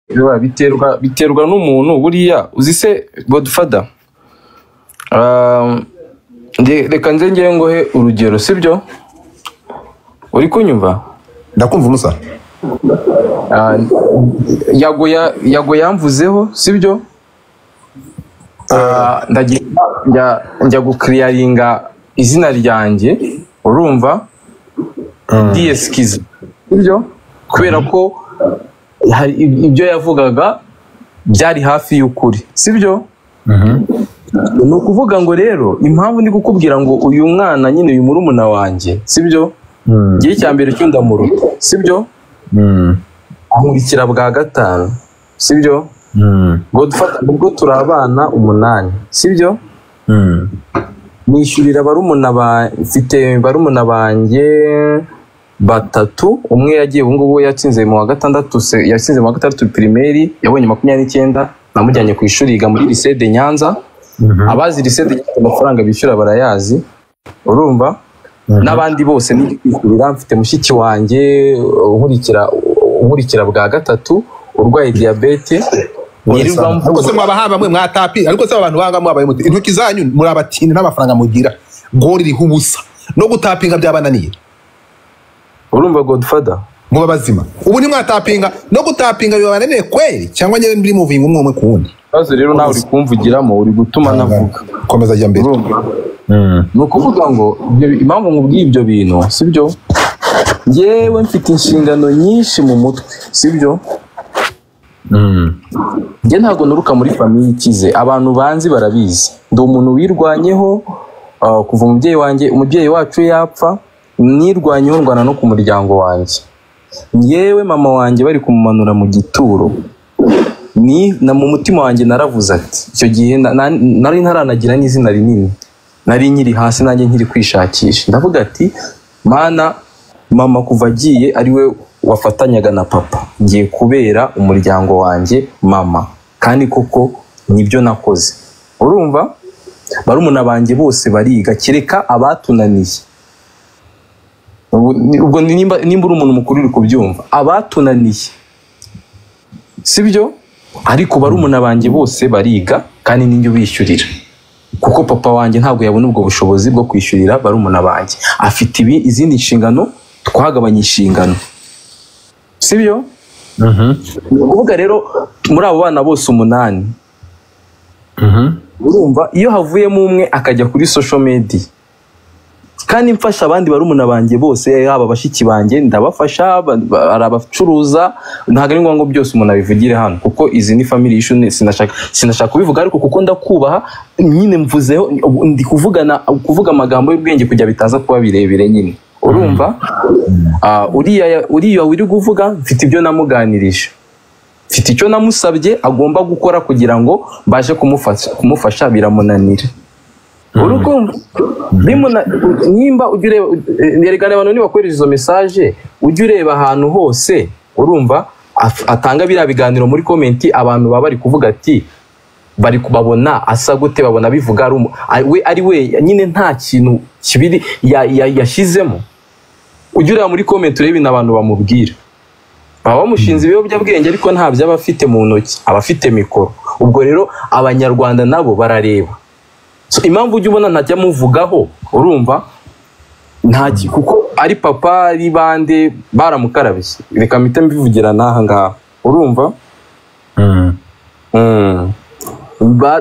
biterwa n'umuntu buriya uzi se Godfather. Reka nze ngiye ngohe urugero sibyo uri kunyumva ndakumva umusa yago yamvuzeho sibyo njya gukiriyaringa izina ryanjye urumva DSKiza sibyo kubera ko ibyo yavugaga byari hafi y'ukuri sibyo ni ukuvuga ngo rero impamvu ndi kukubwira ngo uyu mwana nyine uyu murumuna wanjye sibyo gihe cya mbere cy'undamuruta sibyo ankurikira bwa gatanu sibyo ubwo turi abana 8 sibyo nishyurira barumuna banjye 3 umwe yagiye ubu ngubu yatsinze mu wa gatandatu primaire yabonye 29 namujyanye ku ishuri yiga muri lycée de Nyanza abazi lycée de Nyanza amafaranga bishyura barayazi urumva n'abandi bose ni kwishyurira mfite mushiki wanjye nkurikira bwa gatatu urwaye diabete ariko se mwabahamba mwe mwatapi ariko se abantu banga mwabaye muti intoki zanyu muri abatindi n'amafaranga mugira gori riho ubusa no gutapinga byabananiye urumva Godfather muba bazima ubu ni mwatapinga no gutapinga bibananiye kweli cyangwa nyene muri moving umwe ku wundi bazo rero nawe uri kumvugiramo uri gutuma navuga komeza jya mbere ni ukuvuga ngo impamvu nkubwiye ibyo bintu sibyo ngewe mfite inshingano nyinshi mu mutwe sibyo njye ntabwo nuruka muri famiye ikize abantu banzi barabizi ndi umuntu wirwanyeho kuva umubyeyi wacu yapfa nirwanyeho ndwana no ku muryango wanjye yewe mama wanjye bari kumumanura mu gituro na mu mutima wanjye naravuze ati icyo gihe nari ntaranagira n'izina rinini nari nkiri hasi nanjye nkiri kwishakisha ndavuga ati mana mama kuva agiye ari we wafatanyaga na papa ngiye kubera umuryango wanjye mama kandi koko nibyo nakoze urumva barumuna banjye bose bariga kereka abatunaniye ubwo nimba uri umuntu mukuru uri kubyumva abatunaniye sibyo ariko barumuna banjye bose bariga kandi ninjye ubishyurira kuko papa wanjye ntabwo yabona ubwo bushobozi bwo kwishyurira barumuna banjye afite izindi nshingano twagabanya inshingano sibyo ukuvuga rero muri abo bana bose 8 urumva iyo havuyemo umwe akajya kuri social media kandi mfasha abandi barumuna banjye bose haba bashiki banjye ndabafasha arabacuruza ntago ari ngo byose umuntu abivugire hano kuko izi ni family issue sinashaka kubivuga ariko kuko ndakubaha nyine mvuzeho ndi kuvuga amagambo y'ubwenge kujya bitaza kuba birebire nyine urumva uriya wiri kuvuga mfite ibyo namuganirije mfite icyo namusabye agomba gukora kugira ngo baje kumufasha biramunanira urukumva nimba ujye ureba abantu nibakoresha izo message ujye ureba ahantu hose urumva atanga biriya biganiro muri komenti abantu baba bari kuvuga ati bari kubabona asa gute babona bivuga ari we nyine nta kintu kibiri yashyizemo ujye ureba muri komenti urebe ibintu abantu bamubwira baba bamushinze ibiyobyabwenge ariko ntabyo aba afite mu ntoki aba afite mikoro ubwo rero abanyarwanda nabo barareba impamvu ujya ubona ntajya muvugaho urumva ntaki kuko ari papa ari bande baramukarabye reka mpite mbivugira n'aha ngaha urumva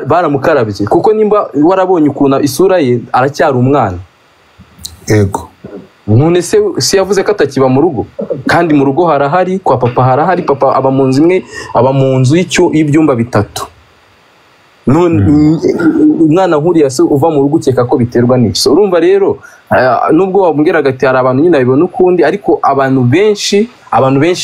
baramukarabye kuko nimba warabonye ukuntu isura ye aracyari umwana yego none se yavuze ko atakiba mu rugo kandi mu rugo harahari kwa papa harahari papa aba mu nzu imwe aba mu nzu y'ibyumba 3 umwana nkuriya se uva mu rugo ukeka ko biterwa n'iki urumva rero nubwo wabwiraga ati hari abantu nyine babibona ukundi ariko abantu benshi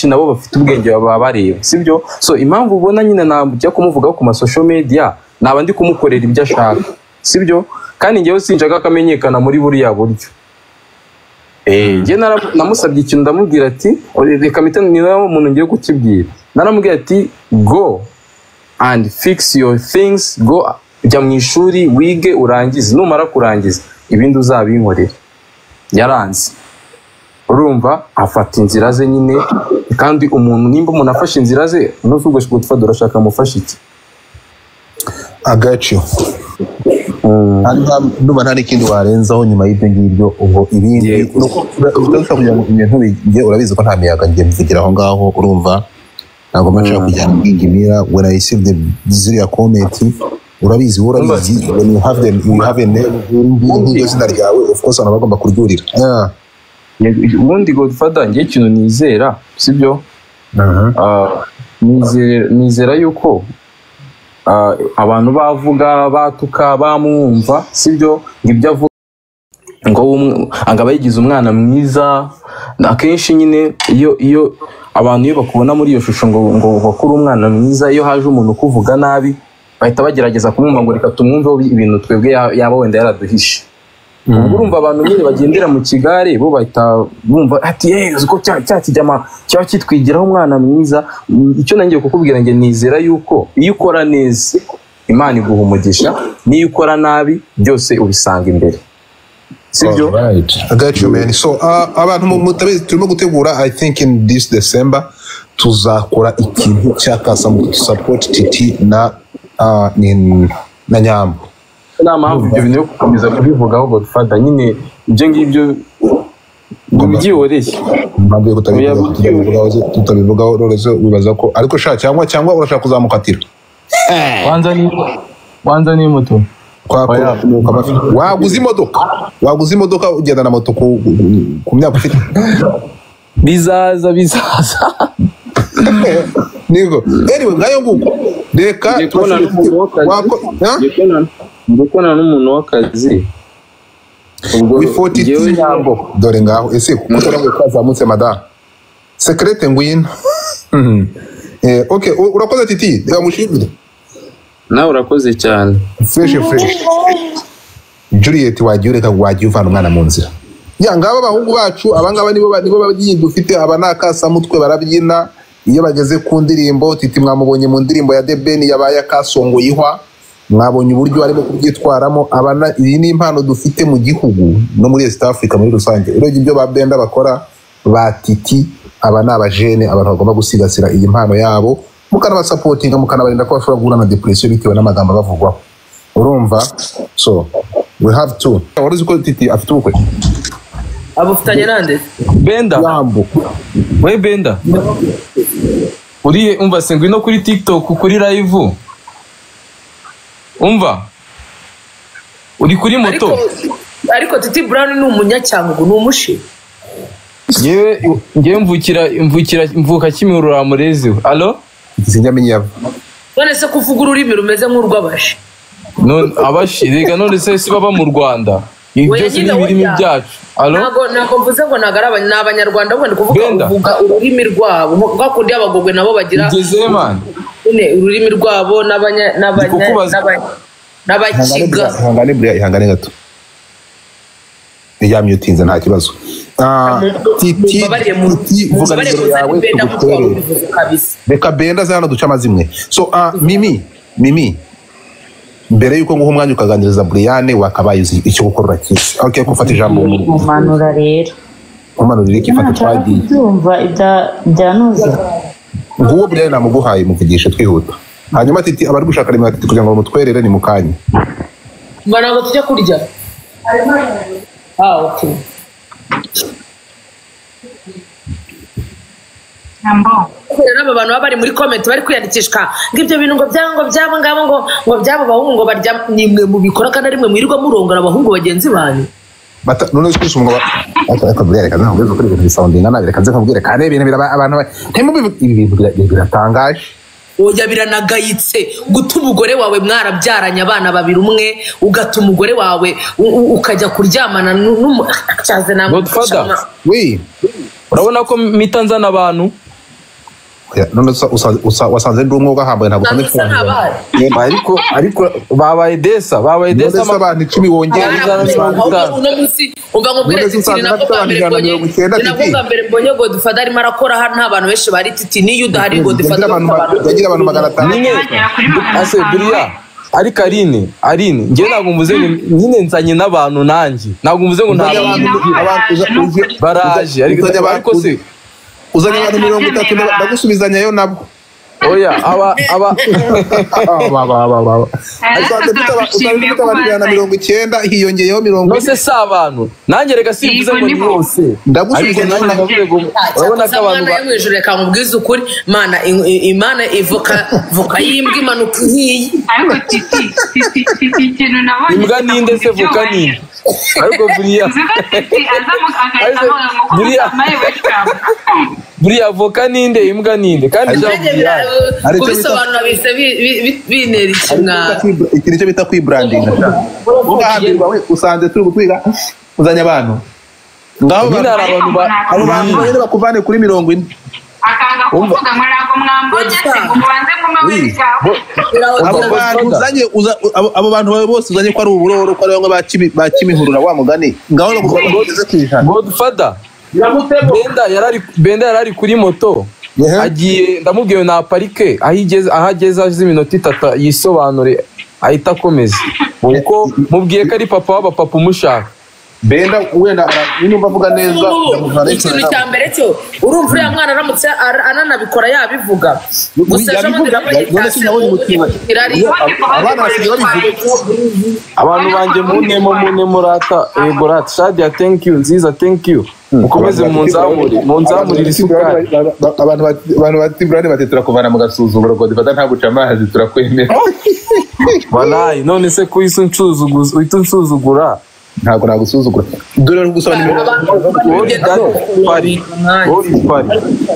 nabo bafite ubwenge baba bareba sibyo so impamvu ubona nyine najya kumuvugaho ku social media naba ndi kumukorera ibyo ashaka sibyo kandi ngewe sinshaka kamenyekana muri buriya buryo njye namusabye ikintu ndamubwira ati reka mpita ni nawe umuntu ngiye kukibwira naramubwira ati go and fix your things go jya mu ishuri wige urangize numara kurangiza ibindi uzabinkorera yaranze urumva afata inzira ze nyine kandi umuntu nimba umuntu afashe inzira ze n'ubwo Godfather urashaka mufasha iki agacio nuba nta n'ikindi warenzaho nyuma y'ibyo ngibyo ubwo ibindi urashaka kugira ngo ibintu bijye urabizi ko nta miyaga ngiye mvugira aho ngaho urumva ntabwo mashaka kujyana kwingimira when I see the ziriya comment urabizi when you have a name zina ryawe of course abantu bagomba kuryurira ubundi Godfather ngiye ikintu nizera sibyo nizera yuko abantu bavuga batuka bamwumva sibyo ngibyo avuga ngo angaba yigize umwana mwiza akenshi nyine iyo abantu iyo bakubona muri iyo shusho ngo bakuru umwana mwiza iyo haje umuntu kuvuga nabi bahita bagerageza kumwumva ngo reka tumwumveho ibintu twebwe yaba wenda yaraduhishe urumva abantu nyine bagendera mu kigare bo bahita bumva ati uko cyakijyama cyaba kitwigiraho umwana mwiza icyo nangiye kukubwira nge nizera yuko iyo ukora neza Imana iguha umugisha niyo ukora nabi byose ubisanga imbere sibyo I got you man so abantu mutabizi turimo gutegura I think in this December tuzakora ikintu cyakasa mu support Titi na Nyambo mpamvu ibyo bintu yo gukomeza kubivugaho Godfather nyine ibyo ngibyo byihoreye mpamvu yo tutabivugaho rero wibaza ko ariko cyangwa urashaka kuzamukatira wanza ni moto waguze imodoka ugenda na moto ku myaka ufite bizaza nigo anyway ngayo nguko reka ndikona n'umuntu w'akazi wifoti Nyambo dore ngaho ese kuko nabwo kazamutse madam secrete ngwino okay urakoze Titi ndamushimire nawe urakoze cyane fresh Juliet wagiye uvana umwana mu nzira ngaba abahungu bacu abangaba nibo bagiye dufite aba nakasa mutwe barabyina iyo bageze ku ndirimbo Titi mwamubonye mu ndirimbo ya The Ben yabaye akasongo yihwa mwabonye uburyo arimo kubyitwaramo abana iyi ni impano dufite mu gihugu no muri East Africa muri rusange rero ibyo ba Benda bakora ba Titi aba n'abajene abantu bagomba gusigasira iyi impano yabo mukana supporting mukanabarinda ko bashobora guhura na depression bitewe n'amagambo bavugwaho urumva so we have to what is called Titi afite ubukwe abufitanye nande Benda we Benda uri umva sengwi no kuri TikTok kuri live umva uri kuri moto ariko Titi Brown ni umunyacyangugu ni umushi ngewe mvuka Kimihurura Murezi allo sinjamenya none se kuvuga ururimi rumeze nk'urw'abashi none abashi rega none se baba mu Rwanda byose ni ibirimi byacu allo ntabwo mvuze ngo nagaraba n'abanyarwanda ubwo kuvuga ururimi rwabo bakundi abagogwe nabo bagira igeze man ururimi rwabo n'abakiga ihangane gato yamye utinze nta kibazo Titi vuga nimero yawe reka Benda zano duca amazimwe so Mimi mbere yuko nguha umwanya ukaganiriza Brian wakabaye uzi icyo gukora kizi okay gufata ijambo umanura rero umanura iki fata twagiye ndumva ibyanuze nguwo Brian namuguhaye muvugisha twihuta hanyuma Titi abari gushaka rimwe Titi kugira ngo mutwerere ni mukanya mbana ngo tujye kurya okay Aba bantu bari muri comment bari kwiyandikishwa ngibyo bintu ngo byabo ngabo ngo byabo bahungu ngo barya nimwe mu bikora kandi rimwe mwirirwa murongora abahungu bagenzi banyu bata none twese umugabo akaburere kana ngo kuri ibintu sounding ana bireka nze kubwire kandi ibintu biraba abantu ntemu ibi bintu biratangaje oya biranagayitse guta umugore wawe mwarabyaranye abana babiri umwe ugata umugore wawe ukajya kuryamana n'umucaze namwe we urabona ko mitanzana abantu none wasanze ndi umwuga hambaye ntabwo ariko babaye desa abantu 10 wongera umva ngo bwire Titi nabwo mbere mbonye Godfather arimo arakora nta bantu benshi bari Titi niyo udahari Godfather yagira abantu 500 ase buriya ariko Aline ngiye ntabwo mvuze nyine nzanye n'abantu nanjye ntabwo mvuze ngo nta bantu baraje ariko se uzanye abantu 30 ndagusubizanyayo nabo. Oya aba na 90 hiyongeyeho 90. nose si abantu nanjye reka simvuze ngo ni bose Ndagusubiza nanjye ndavuze ngo urabona ko abantu yo mwijuru reka nkubwize ukuri mana imana ivuka yimbwa imanuka ihiye ariko titi ikintu nabonye imbwa ninde se vuka ninde ariko buriya voka ninde imbwa ninde kandi kubisobanura bise binera ikimwaro iki nicyo bita kwibranding ugahambirwa we usanze turi gutwiga uzanye abantu ngaho abantu bakuvane kuri 40 akanga kuvuga ngo ntabwo mwambonye se ngo mubanze mume abo bantu bose uzanye ko ari uburoro ko ari bamwe bakimihurura wa mugani ngaho Godfather Benda yarari kuri moto agiye ndamubwiye na parike ahageze azi iminota 3 yisobanure ahita akomeza uko mubwiye ko ari papa w'abapapa umushaka Benda wenda numva avuga neza ikintu cya mbere cyo urumva uriya mwana aramutse ananabikora yabivuga gusa abantu banjye mune murata Gorat Shadia thank you nziza thank you mukomeze munzamurire isukari abantu bati brand batetera kuvana mu gasuzuguro ngo difata nta guca amazi turakwemera wallahi none se ko nsuzugura ntago nagusuzugura dore gusobanura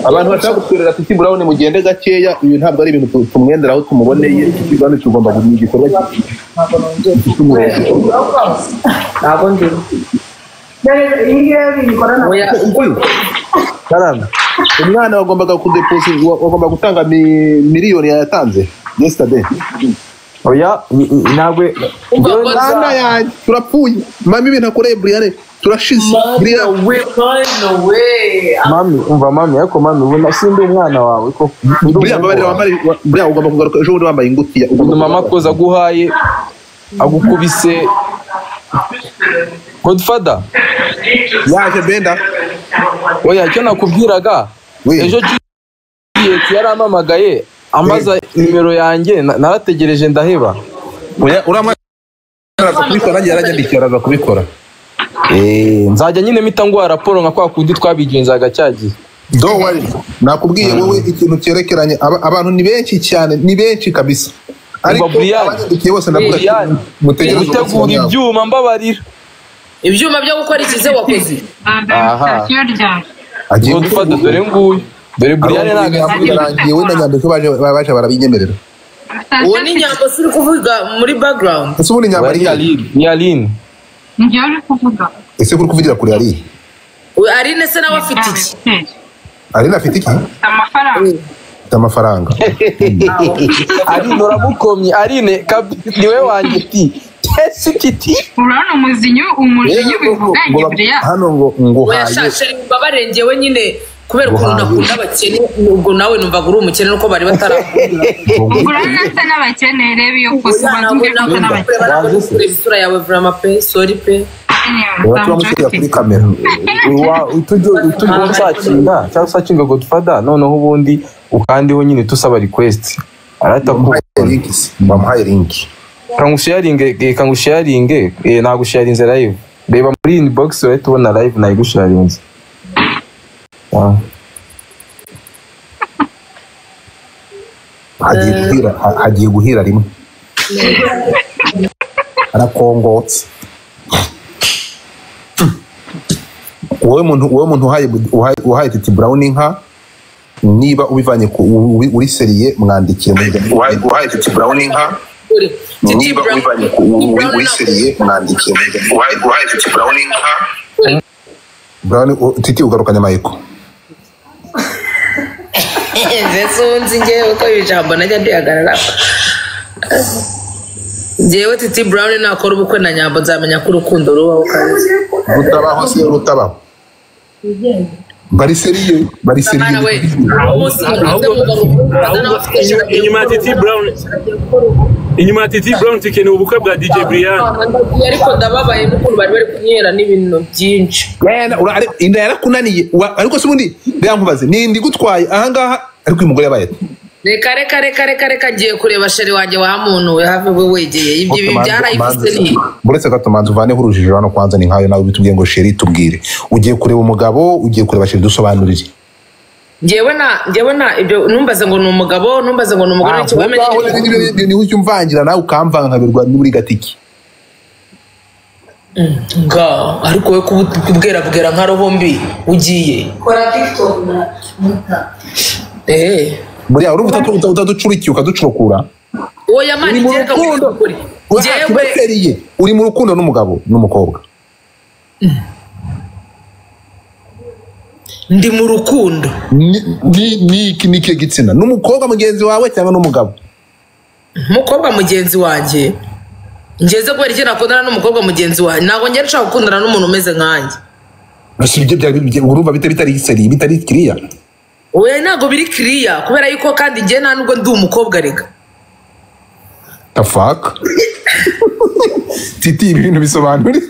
abantu bashaka Titi Brown mugende gakeya uyu ntabwo ari ibintu tumwenderaho tumuboneye kandi tugomba kugira igikorwa ntabwo ndi umwana wagombaga kudeposit wagomba gutanga miliyoni yatanze yesterday oya nagwe ngana yanjye turapfuye mami ibintu akoreye Brian turashize Brian mami umva mami ariko mami ubona sindi umwana wawe ko Brian Brian ugomba kugaruka ejo bundi wambaye ingutiya mama koza guhaye agukubise Godfather yaje Benda oya cyo nakubwiraga ejo yaramamagaye ambaza nimero yanjye narategereje ndaheba uramara kubikora yaranyandikira araza kubikora nzajya nyine mpita nguha raporo nka kwa kundi twabigenzaga cyagiye don't worry nakubwiye wowe ikintu cyerekeranye abantu ni benshi cyane ni benshi kabisa ariko abanyandikiye bose ndavuga mutegereje gutegura ibyuma mbabarira ibyuma byo gukora ikize wakoze agiye gufata dore nguyu dore Brian narangiye we na Nyandiko baje barabinyemerera uwo ni Nyambo suri kuvuga muri background ese ubu ni Nyambo ni Aline njye uri kuvuga ese kuri kuvugira kuri Aline Aline se nawe afite iki Aline afite iki amafaranga Aline uramukomye Aline niwe wanjye ti Kiti urana umuzinyu bivuga Brian hano ngo yashashe babarengewe nyine kubera ukuntu nakunda abakene ubwo nawe numvaga uri umukene nuko bari batarakunda urana se n'abakene rebe yo kosa batumve ko n'abakene isura yawe vraiment pe sorry pe turamushyira kuri kamera utujyo sakinga cyangwa sakinga Godfather noneho ubundi ukandiho nyine tusaba request arata ku bamuhaye link kangusharinge nagusharinze live reba muri inbox urahita ubona live nayigusharinze hagiye guhira rimwe arakongotse wowe muntu uhaye Titi Brown inka niba ubivanye uri seriye mwandikire uhaye Titi Brown inka niba ubivanye uri seriye mwandikire uhaye Titi Brown inka Brown Titi ugarukanye Michael Vesunzi ngewe uko ijambo najya ndihagarara ngewe Titi Brown nakora ubukwe na Nyambo nzamenya ko urukundo rubaho kandi rutabaho se rutabaho bari seriye Mwana we inyuma ya Titi Brown tukeneye ubukwe bwa DJ Brian. ariko ndababaye n'ukuntu bari kunyera n'ibintu byinshi inda yarakunaniye ariko se ubundi nkubaze nindi gutwaye ahangaha ariko uyu mugore yabaye reka ngiye kureba sheri wanjye wa muntu we have we wegeye ibyo byarayifise ni buretse gato manzi uvaneho urujijo hano kwanza ni nkayo nawe bitubwiye ngo sheri tubwire ugiye kureba umugabo ugiye kureba sheri dusobanurire ngewe na ibyo numbaze ngo ni umugabo numbaze ngo ni umugore cyo wemenye ni ucyo mvangira nawe ukamvanga nkabirwa n'uri gatiki nga ariko we kubwera nka roho mbi ugiye kora TikTok na muta buriya urumva utaducurikiye ukaducurukura oya mani gereka kuri jewe uri mu rukundo n'umugabo n'umukobwa ndi mu rukundo ni ke gitsina n'umukobwa mugenzi wawe cyangwa n'umugabo umukobwa mugenzi wanjye ngeze kubera iki nakundana n'umukobwa mugenzi wanjye ntabwo ngera nshaka gukundana n'umuntu umeze nkanjye urumva bitari seri bitari kiriya oya ntabwo biri kiriya kubera yuko kandi njye nta nubwo ndi umukobwa reka the fuck Titi ibintu bisobanura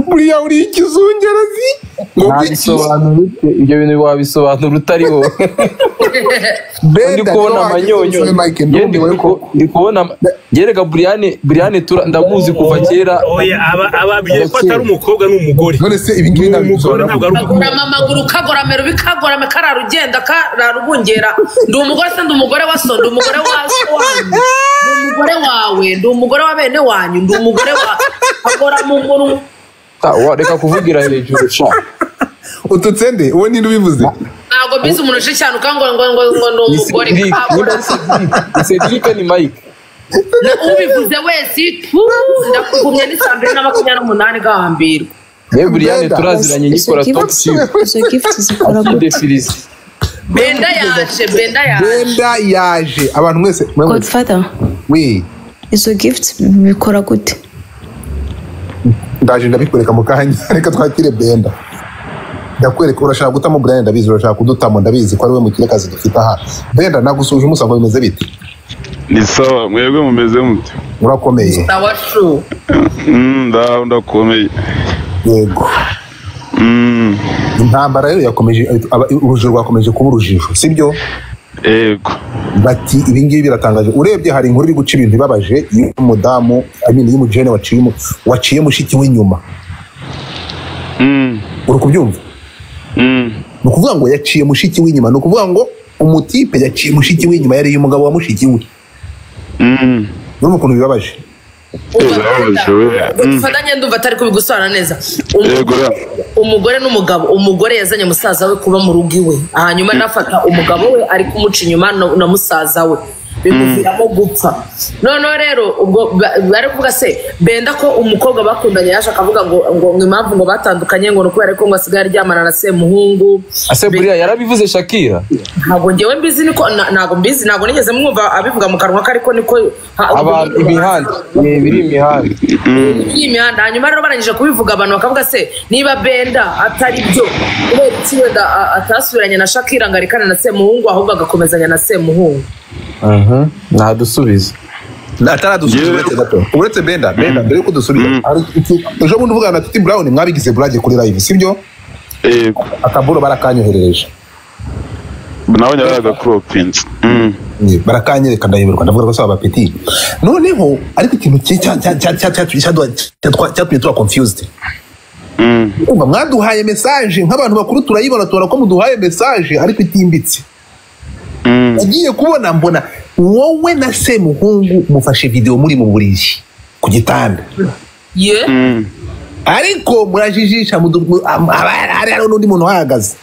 buriya uri ikizungerazi ntabisobanura ibyo bintu wabisobanura utari wowe ndi kubona amanyonyo ndi kubona yerega Brian ndamuzi kuva kera oya ababwiye ko atari umukobwa n'umugore none se ibi ngibi nabisobanura amaguru kagoramero bikagoramera kararugenda kararubungera ndi umugore se ndi umugore wa so ndi umugore wa so ndi umugore wawe ndi umugore wa bene wanyu ndi umugore wa agora mu nkuru reka kuvugira hejuru sha ututsende uwo ninde ubivuze ntabwo bizi umuntu ushe cyane ukango ngo ndi umugore Cedric ni Mike ubivuze wese ndakugumye n'isambere na 28 gahambirwa Brian turaziranye nyikora top 2 izo gift zikora gute Benda yaje abantu mwese Godfather oui izo gift bikora gute ndaje ndabikwereka mu kanya reka twakire Benda ndakwereka urashaka gutamo Brian ndabizi urashaka kudutamo ndabizi ko ari we mukire kazi dufite aha Benda nagusuje umusango bimeze bite ni sawa mwebwe mumeze mute urakomeye ndawashu ndakomeye yego intambara rero yakomeje urujijo rwakomeje kuba urujijo sibyo yego bati ibi ngibi biratangaje urebye hari inkuru iri guca ibintu bibabaje y'umudamu y'umujene waciye mushiki w'inyuma uri kubyumva ni ukuvuga ngo yaciye mushiki w'inyuma ni ukuvuga ngo umutipe yaciye mushiki w'inyuma yariye umugabo wa mushiki we urumva ukuntu bibabaje ufatanye ndumva atari kubigusobanura neza umugore n'umugabo umugore yazanye musaza we kuba mu rugo iwe hanyuma nafata umugabo we ari kumuca inyuma na musaza we bimuviramo gupfa noneho rero ubwo bari kuvuga se Benda ko umukobwa bakundanye yaje akavuga ngo impamvu ngo batandukanye ngo nukubera ko ngo asigaye aryamana na Semuhungu ase Brian yarabivuze Shakira ntabwo ngewe mbizi niko ntabwo mbizi ntabwo nigeze mwumva abivuga mu kanwa kariko niko abantu imihanda biri imihanda hanyuma rero barangije kubivuga abantu bakavuga se niba Benda atari byo kubera iki wenda atasubiranye na Shakira ngo arekane na Semuhungu ahubwo agakomezanya na Semuhungu ntadusubize ataradusubiza uretse Benda mbere yuko dusubiza ejo bundi uvugana na Titi Brown mwabigize burage kuri live sibyo akaburo barakanyoherereje nawe nyaraga cropins barakanyereka ndayiberwa ndavuga ko saba petit noneho ariko ikintu cyatumye tuba confused umva mwaduhaye message nk'abantu bakuru turayibona tubona ko muduhaye message ariko itimbitse nagiye kubona mbona wowe na Semuhungu mufashe video muri mu buriri ku gitanda ariko murajijisha hari n'undi muntu uhagaze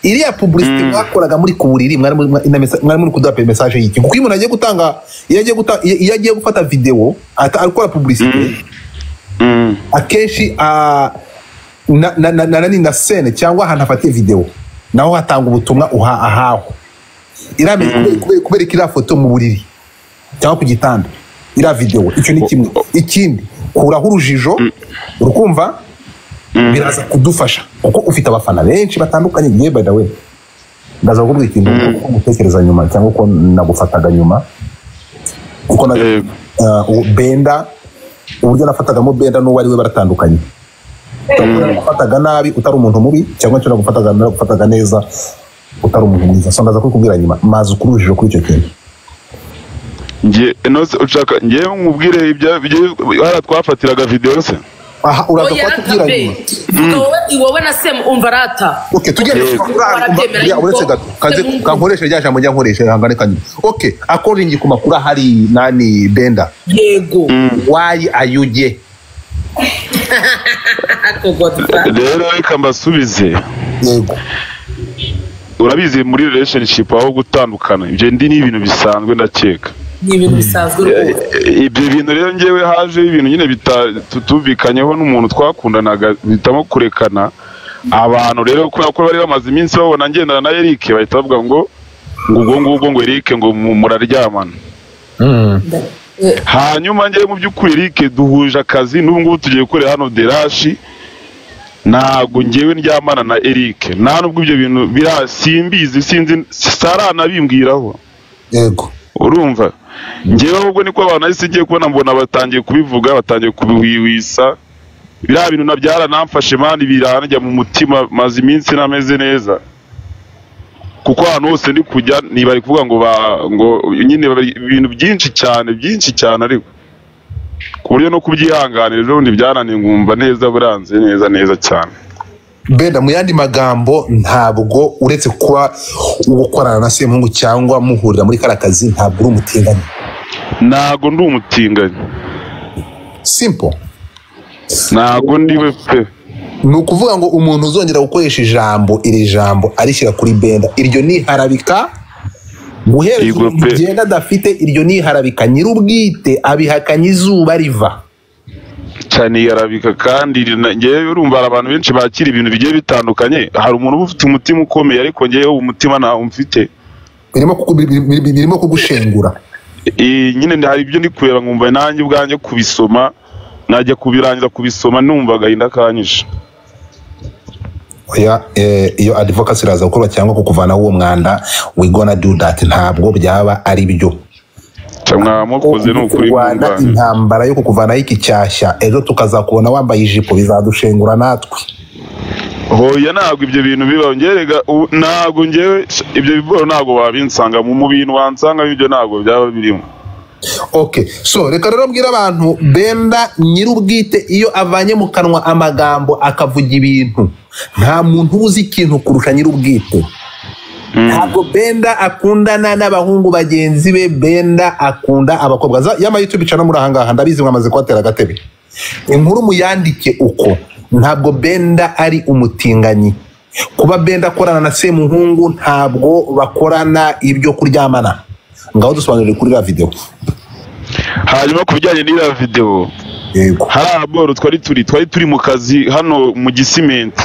iriya publicity mwakoraga muri ku buriri mwari muri kuduha message y'iki kuko umuntu agiye gutanga iyo agiye gufata video akora publicity akenshi na scene cyangwa ahantu afatiye video naho hatanga ubutumwa ahaho iramenye kubera iriya foto mu buriri cyangwa ku gitanda iriya video icyo ni kimwe ikindi kuraho urujijo urukumva biraza kudufasha kuko ufite abafana benshi batandukanye giye by the way ndaza kukubwira ikintu uko mutekereza nyuma cyangwa uko nagufataga nyuma kuko na Benda uburyo nafatagamo Benda n'uwo ari we baratandukanye nafataga nabi utari umuntu mubi cyangwa cyo nagufataga neza utari umuntu mwiza so ndaza kukubwira nyuma mazi ukurujije kuri icyo kintu ngiye nose ushaka ngiye nkubwire ibyo hara twafatiraga video se aha uraza kwatubwira nyuma wowe na Sem umva rata okay tugere uretse gato kankoresha rya jambo njya nkoresha hangane kanyuma okay according ku makuru hari nani Benda yego why ayuje rero reka mbasubize yego urabizi muri relationship aho gutandukana ibyo ndi ni ibintu bisanzwe ndakeka ni ibintu bisanzwe ibyo bintu rero ngewe haje ibintu nyine tutumvikanyeho n'umuntu twakundanaga bitamo kurekana abantu rero kubera ko bari bamaze iminsi babona ngendana na Eric bahita bavuga ngo ngo Eric ngo muraryamana hanyuma ngewe mu by'ukuri Eric duhuje akazi n'ubu ngubu tugiye gukorera hano Derashi ntago ngewe ndyamana na Eric nta nubwo ibyo bintu simbizi sinzi saranabimbwiraho yego urumva ngewe ahubwo niko abantu ahise ngiye kubona mbona batangiye kubivuga batangiye kubiwisa biriya bintu nabyara namfashe mani biranjya mu mutima maze iminsi nameze neza kuko ahantu hose ndi kujya ntibari kuvuga ngo nyine ibintu byinshi cyane ariko ku buryo no kubyihanganira ejo bundi byarananiye ngumva neza buranze neza cyane Benda mu yandi magambo ntabwo uretse kuba gukorana na Semungu cyangwa muhurira muri karakazi ntabwo uri umutinganya ntago ndi umutinganya simple ntago ndiwe pe ni ukuvuga ngo umuntu uzongera gukoresha iri jambo arishyira kuri Benda iryo ni harabika guhereza ugenda adafite iryo ni harabika nyir'ubwite abihakanye izuba riva cyane yarabika kandi ngewe urumva abantu benshi bakira ibintu bigiye bitandukanye hari umuntu ufite umutima ukomeye ariko ngewe umutima ntawo mfite birimo kugushengura nyine hari ibyo ndi kureba nkumva nanjye ubwanjye kubisoma najya kubirangiza kubisoma numva agahinda kanyishe oya iyo advocacy iraza gukorwa cyangwa kukuvanaho uwo mwanda we gonna do that ntabwo byaba ari byo mwamukoze n'ukuri Rwanda intambara yo kukuvanaho iki cyashya ejo tukazakubona wambaye ijipo bizadushengura natwe hoya ntabwo ibyo bintu bibaho ngerega ntabwo ngewe ibyo biboro ntabwo wabinsanga mu bintu wansanga ibyo ntabwo byaba birimo okay so reka rero mbwira abantu Benda nyir'ubwite iyo avanye mu kanwa amagambo akavuga ibintu nta muntu uzi ikintu kurusha nyir'ubwite ntabwo Benda akundana n'abahungu bagenzi be Benda akunda abakobwa yama YouTube channel muri ahangaha ndabizi mwamaze kwatera agatebe inkuru muyandike uko ntabwo Benda ari umutinganyi kuba Benda akorana na Semuhungu ntabwo bakorana ibyo kuryamana ngaho dusobanurire kuri la video hanyuma kubijyanye n'ira video yego hari aboro twari turi mu kazi hano mu Gisimenti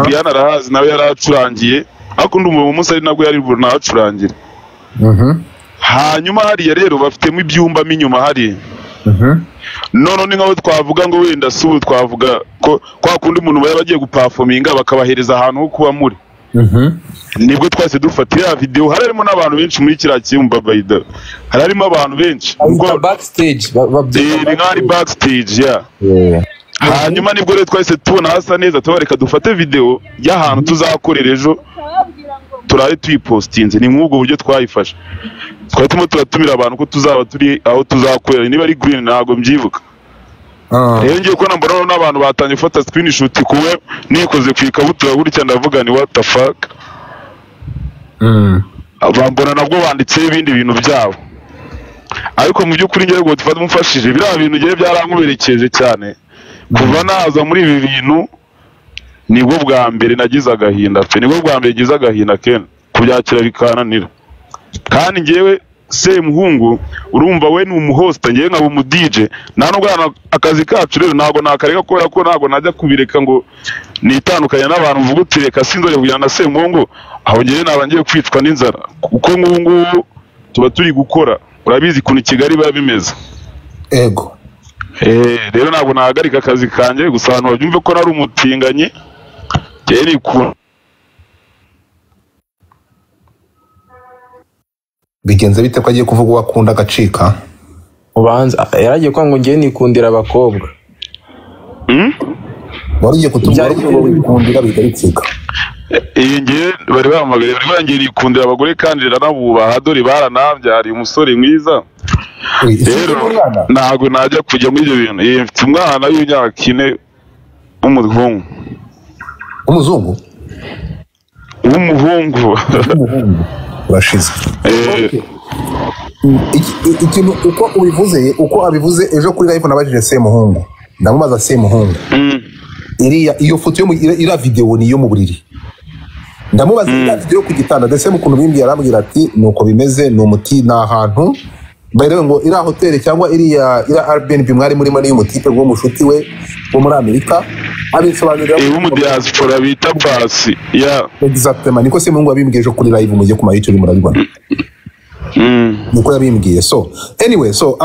Brian arahazi nawe yaracurangiye ariko ndumva mu munsi ari nabwo yari nacurangira hanyuma hariya rero bafitemo ibyumba inyuma hari none ni nkaho twavuga ngo wenda subu twavuga ko kwa kundi umuntu baba bagiye guperforminga bakabahereza ahantu ho kuba muri nibwo twase dufatira video harimo n'abantu benshi muri kiriya cyumba bayida harimo abantu benshi ubwo backstage ni nk'ari backstage ya hanyuma nibwo rero twese tubona hasa neza tubareka dufate video y'ahantu tuzakorera ejo turaye tuyipostinze ni nk'ubwo buryo twayifashe twatimo turatumira abantu ko tuzaba turi aho tuzakorera niba ari green ntago mbyibuka rero ngiye ko nambona n'abantu batangiye gufata screenshot kuwe nikoze ku ikabutura gutya ndavuga ni what the fuck abambona nabwo banditse ibindi bintu byabo ariko mu by'ukuri ngiye ngo tufate mufashije biriya bintu ngiye byarankuberekeje cyane kuva naza muri ibi bintu nibwo bwa mbere nagize agahinda pe nibwo bwa mbere gize agahinda ken kubyakira bikananira kandi ngewe Semuhungu urumva we ni umuhosta ngewe nkaba umu DJ nta nubwo akazi kacu rero ntago nakareka kubera ko ntago najya kubireka ngo nitandukanye n'abantu mvuga uti reka sinzore kujyana na Semuhungu aho ngewe naba ngiye kwicwa n'inzara kuko nk'ubu tuba turi gukora urabizi kuntu Kigali biba bimeze ego rero ntabwo nahagarika akazi kanjye gusa abantu babyumve ko nari umutinganyi yari ku bigenze bite ko agiye kuvuga wakunda agacika ubanza yaragiye kwa ngo ngiye nikundira abakobwa wari ugiye kutubwira ko wikundira bigaritsika iyi ngiye bari bahamagaye bari bangiye nikundira abagore kandi ranabubaha dore baranambyariye umusore mwiza rero ntabwo najya kujya muri ibyo bintu mfite umwana w'imyaka 4 w'umuhungu w'umuhungu urashize ikintu uko abivuze ejo kuri live nabajije Semuhungu ndamubaza Semuhungu iyo foto ira video ni yo mu buriri ndamubaza ira video ku gitanda ndetse mu kuntu bimbi yarambwira ati nuko bimeze ni umuti na ahantu bayrewe ngo ira hotel cyangwa ira Airbnb mwari muri mani y'umutipe bwo mushuti we wo muri Amerika abisobanurira mu diaspora bita basi exactement niko Semuhungu abimbwiye ejo kuri live mujye kuma YouTube murabibona niko yabimbwiye so anyway so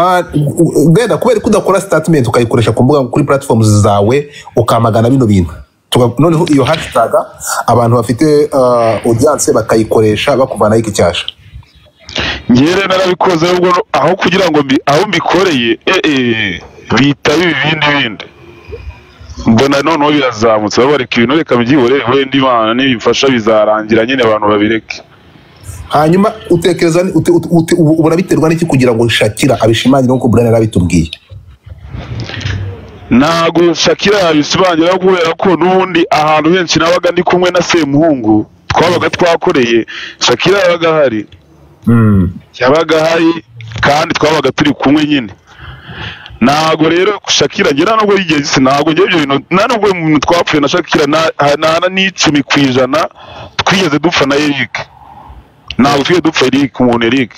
genda kubera kudakora statement ukayikoresha ku mbuga kuri platforms zawe ukamagana bino bintu noneho iyo hashtag abantu bafite audience bakayikoresha bakuvana iki cyasha ngere narabikoze aho kugira ngo aho mbikoreye bita ibindi mbona noneho birazamutse babareka ibintu reka mbyihore wenda Imana nibifasha bizarangira nyine abantu babireke hanyuma utekereza ubona biterwa n'iki kugira ngo Shakira abishimangire nko Brian yarabitubwiye ntago Shakira yabishimangira kubera ko n'ubundi ahantu henshi nabaga ndi kumwe na Semuhungu twabaga twakoreye Shakira yabaga hari kandi twabaga turi kumwe nyine ntago rero Shakira ngira nubwo yigeze ntago ngiye ibyo bintu nubwo umuntu twapfuye na Shakira na 10% twigeze dupfa na Eric ntabwo tujye dupfa Eric umuntu Eric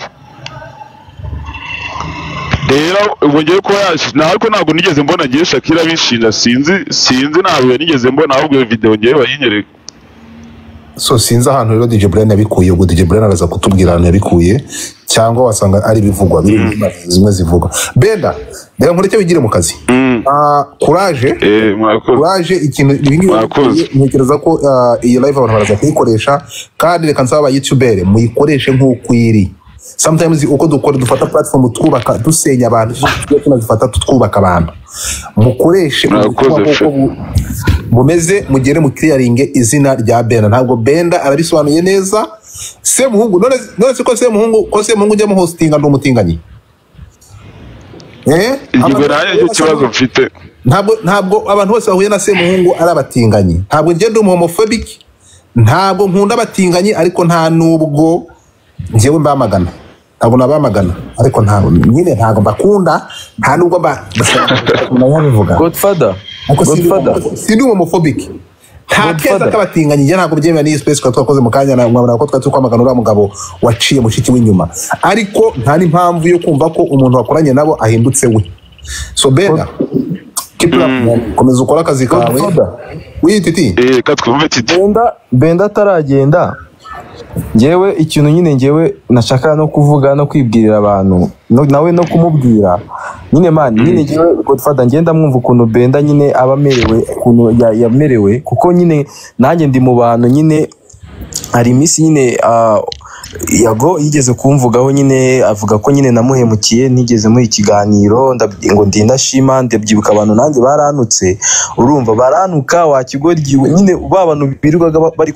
rero ubwo ngiye ko ariko ntabwo nigeze mbona ngiye Shakira bishinja sinzi ntabwo nigeze mbona ahubwo video ngiye bayinyereka so sinzi ahantu rero DJ Brian yabikuye ubwo DJ Brian araza kutubwira ahantu yabikuye cyangwa wasanga ari bivugwa biri zimwe zivugwa Benda rero nkureke wigire mu kazi courage ikintu ibingi ntekereza ko iyi live abantu baraza kuyikoresha kandi reka nsaba YouTuber muyikoreshe nk'ukwiri sometimes uko dufata platform twubaka dusenya abantu tunazifata twubaka abantu mukoreshe mumeze mugere mu clearing izina rya Benda ntabwo Benda arabisobanuye neza Semuhungu none ko Semuhungu ujya mu hostinga ndo mutinganyi Igwe naye cyo kibazo mfite ntabwo abantu bose bahuye na Semuhungu ari abatinganyi ntabwo ngende homophobic ntabwo nkunda abatinganyi ariko nta nubwo ngewe mbamagana ntabwo nabamagana ariko ntabwo mbakunda nta nubwo Godfather sindi homophobic nta keza k'abatinganyi njye ntabwo byemera n'iyi space twakoze mu kanya mwabona ko twari kwamagana uriya mugabo waciye mushiki w'inyuma ariko nta n'impamvu yo kumva ko umuntu wakoranye nabo ahindutse we so Benda komeza ukora akazi kawe wititi Benda ataragenda ngewe ikintu nyine ngewe nashaka no kuvuga no kwibwirira abantu nawe no kumubwira nyine mani nyine ngewe Godfather ngenda mwumva ukuntu Benda nyine abamerewe ukuntu yamerewe kuko nyine nanjye ndi mu bantu nyine hari iminsi nyine Yago yigeze kumvugaho nyine avuga ko nyine namuhemukiye nigeze muri ikiganiro ngo ndindashima ndabyibuka abantu nanjye baranutse urumva baranuka wakigoryiwe nyine babantu birirwaga bari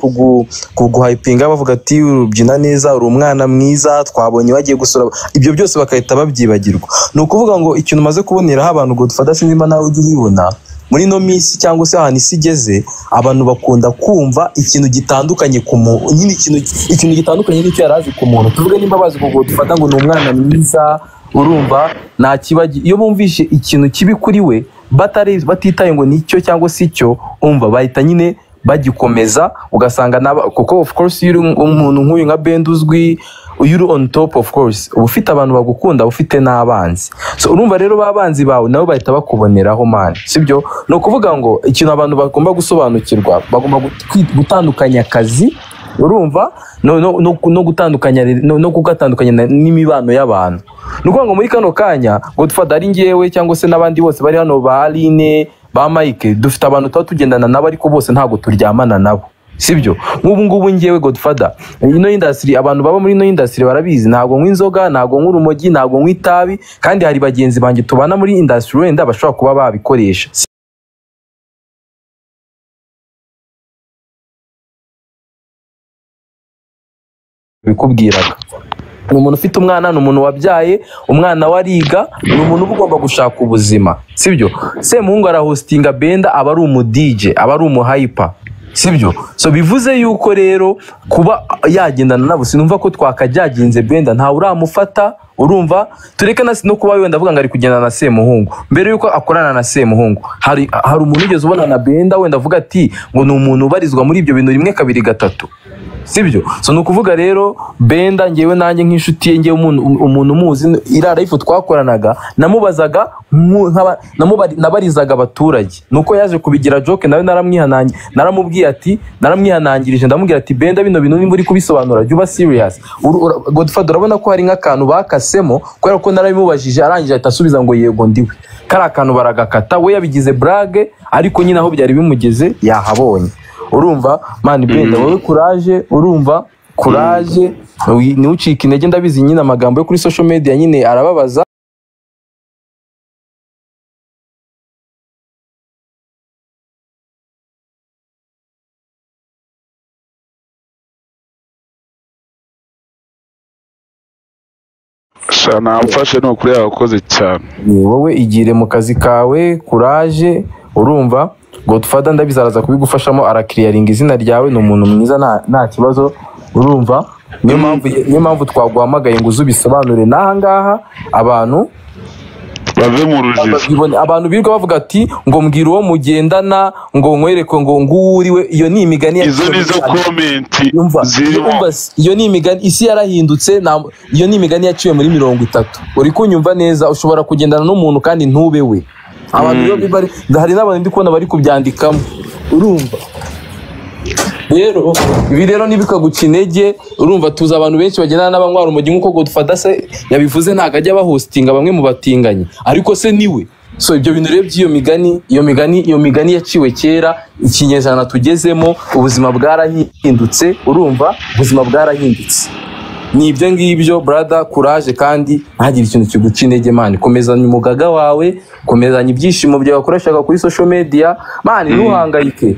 kuguhypinga bavuga ati urubyina neza uri umwana mwiza twabonye bagiye gusura ibyo byose bakahita babyibagirwa no kuvuga ngo ikintu maze kuboneraho abantu Godfather sinimba nawe ujye ubibona muri no minsi cyangwa se ahantu isi igeze abantu bakunda kumva ikintu gitandukanye ku muntu nyine ikintu gitandukanye n'icyo yarazi ku muntu tuvuge nimba bazi ko dufata ngo ni umwana mwiza urumva nta kibagi iyo bumvishe ikintu kibi kuri we batitaye ngo nicyo cyangwa se icyo umva bahita nyine bagikomeza ugasanga kuko of course yuri umuntu nk'uyu nka Benda uzwi uyuri on top of course ufite abantu bagukunda ufite n'abanzi so urumva rero babanzi bawe nabo bahita bakuboneraho man sibyo no kuvuga ngo ikintu abantu bagomba gusobanukirwa bagomba gutandukanya akazi urumva no gutandukanya no kugatandukanya n'imibano y'abantu. Nuko ngo muri kano kanya Godfather ari ngewe cyangwa se n'abandi bose bari hano ba Aline ba Mike dufite abantu tuba tugendana nabo ariko bose ntago turyamana nabo, sibyo? Nk'ubu ngubu ngewe Godfather ino industry, abantu baba muri ino industry barabizi, ntago nk'inzoga, ntago nk'urumogi, ntago nk'itabi, kandi hari bagenzi banjye tubana muri industry wenda bashobora kuba babikoresha bikubwiraga. Ni umuntu ufite umwana, ni umuntu wabyaye, umwana wariga, ni umuntu uba ugomba gushaka ubuzima, sibyo? Semuhungu arahostinga Benda, aba ari umu DJ, aba ari umu hyper, sibyo? So bivuze yuko rero kuba yagendana nabo sinumva ko twakajyaginze Benda, ntawe uramufata, urumva? Tureke no kuba wenda avuga ngo ari kugendana na Semuhungu. Mbere yuko akorana na Semuhungu hari umuntu ugeze ubona na Benda wenda avuga ati ngo ni umuntu ubarizwa muri ibyo bintu 1 2 3, sibyo? So nukuvuga rero Benda ngewe nanjye nk'inshuti ye, ngewe umuntu muzi irara ifu twakoranaga, namubazaga nabarizaga abaturage, nuko yaje kubigira joke nawe naramubwiye ati naramwihanangirije, ndamubwira ati Benda bino bintu nimba uri kubisobanura jya uba serious. Godfather urabona ko hari nk'akantu bakasemo kubera ko narabimubajije arangije ahita asubiza ngo yego ndiwe, kari akantu baragakata, we yabigize brage ariko nyine aho byari bimugeze yahabonye, urumva? Man Benda wowe courage, urumva? Courage, ni ucika intege, ndabizi nyine amagambo yo kuri social media nyine arababaza. Shana mfashe no kuri abakoze cyane. Wowe igire mu kazi kawe, courage, urumva? Godfather ndabizaraza kubigufashamo, arakiriyaringa izina ryawe, ni umuntu mwiza nta kibazo, urumva? Niyo mpamvu twaguhamagaye ngo uzubisobanure naha ngaha abantu bave mu rujijo. Abantu birirwa bavuga ati ngo mbwira uwo mugendana, ngo nkwereke ngo nguriwe. Iyo ni imigani izo nizo comment zirimo, iyo ni imigani, isi yarahindutse. Iyo ni imigani yaciwe muri 30. uri kunyumva neza? Ushobora kugendana n'umuntu kandi ntube we. Abantu rero hari n'abantu ndi kubona bari kubyandikamo, urumva? Rero ibi rero nibikaguca intege, urumva? Tuza abantu benshi bagendana n'abanywa urumogi nk'uko Godfather se yabivuze, ntago ajya bahostinga bamwe mu batinganye, ariko se niwe. So ibyo bintu rero by'iyo migani, iyo migani yaciwe kera, ikinyejana tugezemo, ubuzima bwarahindutse, urumva? Ubuzima bwarahindutse. Ni ibyo ngibyo brother, courage kandi ntagire ikintu kiguca intege man. Komezanya umugaga wawe, komezanya ibyishimo byawe wakoreshaga kuri social media man, ntuhangayike.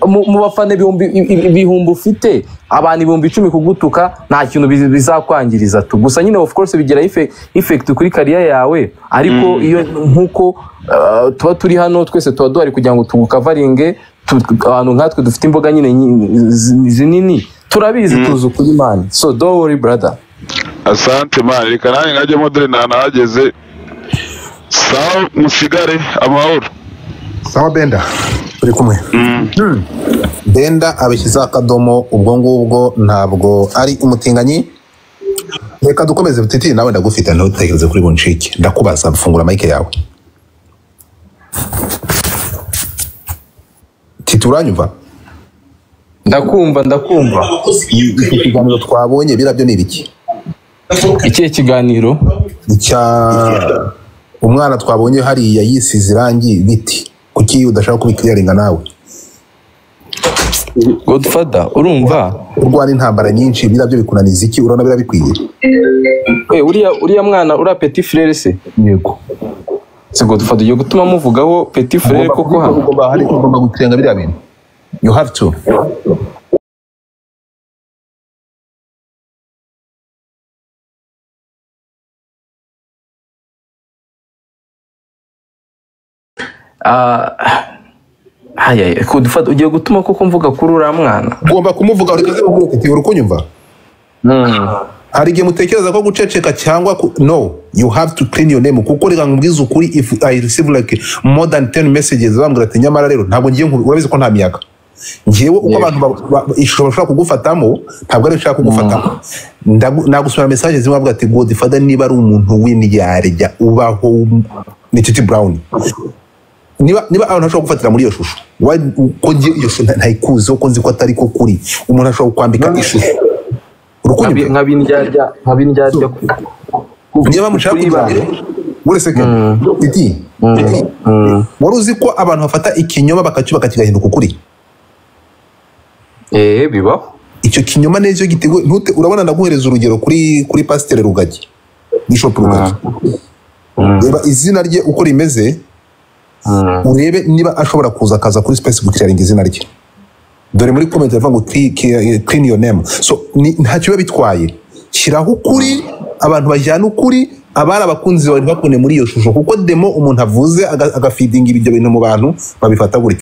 Mu bafane ibihumbi ufite, abantu 10,000 kugutuka nta kintu bizakwangiriza tu. Gusa nyine of course bigira effect kuri career yawe, ariko iyo nkuko tuba turi hano twese tuba duhari kugira ngo tugukavaringe, abantu nkatwe dufite imboga nyine zinini, turabizi tuzi ukuri man. So don't worry brother. Asante man, reka nanjye ngajye modere nahageze. Sawa, musigare amahoro. Sawa Benda, turi kumwe. Benda abishyize akadomo, ubwo ngubwo ntabwo ari umutinganyi. Reka dukomeze Titi, nawe ndagufite ntutekereze kuri bunshike. Ndakubaza, fungura mic yawe. Titi uranyumva? Ndakumva. Ikiganiro twabonye birabyo ni iki? Ikihe kiganiro? Umwana twabonye hariya yisize irangi biti. Kuki udashaka kubikiriyaringa nawe? Godfather urumva? Urwana intambara nyinshi birabyo bikunaniza iki? Urabona birabikwiye? Uriya mwana ura petit frère se? Yego. Se Godfather yo gutuma muvugaho petit frère koko hano. Ugomba gukiriyaringa biriya bintu. You have to. Godfather ugiye gutuma koko mvuga kuri uriya mwana? Ugomba kumuvuga urekaze mubwira ati uri kunyumva? Hari igihe mutekereza ko guceceka cyangwa no, you have to clean your name. Kuko reka nkubwiza ukuri, if I receive like more than 10 messages bambwira ati nyamara rero ntabwo ngiye urabizi ko nta miyaga. Ngewe uko abantu ishobora kugufatamo ntabwo ari nshaka kugufatamo. Nagusura message zimwe bavuga ati Godfather niba ari umuntu w'imyarya ubaho ni Titi Brown. niba abantu bashobora gufatira muri iyo shusho uko ngiye iyo shusho ntayikuzi uko nzi ko atari ko kuri umuntu ashobora kwambika ishusho nk'abindyarya niba mushaka kugira uretse ko Titi wari uzi ko abantu bafata ikinyoma bakacyubaka kigahinduka ukuri bibaho icyo kinyoma neza giteguye urabona ndaguhereza urugero kuri Pasiteri Rugagi Bishop Rugagi reba izina rye uko rimeze urebe niba ashobora kuza akaza kuri space gukiraringa izina rye dore muri comment bavuga ngo clean your name so ntacyo bitwaye shyiraho ukuri abantu bajyana ukuri abari abakunzi bawe bakone muri iyo shusho kuko demo umuntu avuze agafeeding ibyo bintu mu bantu babifata gutya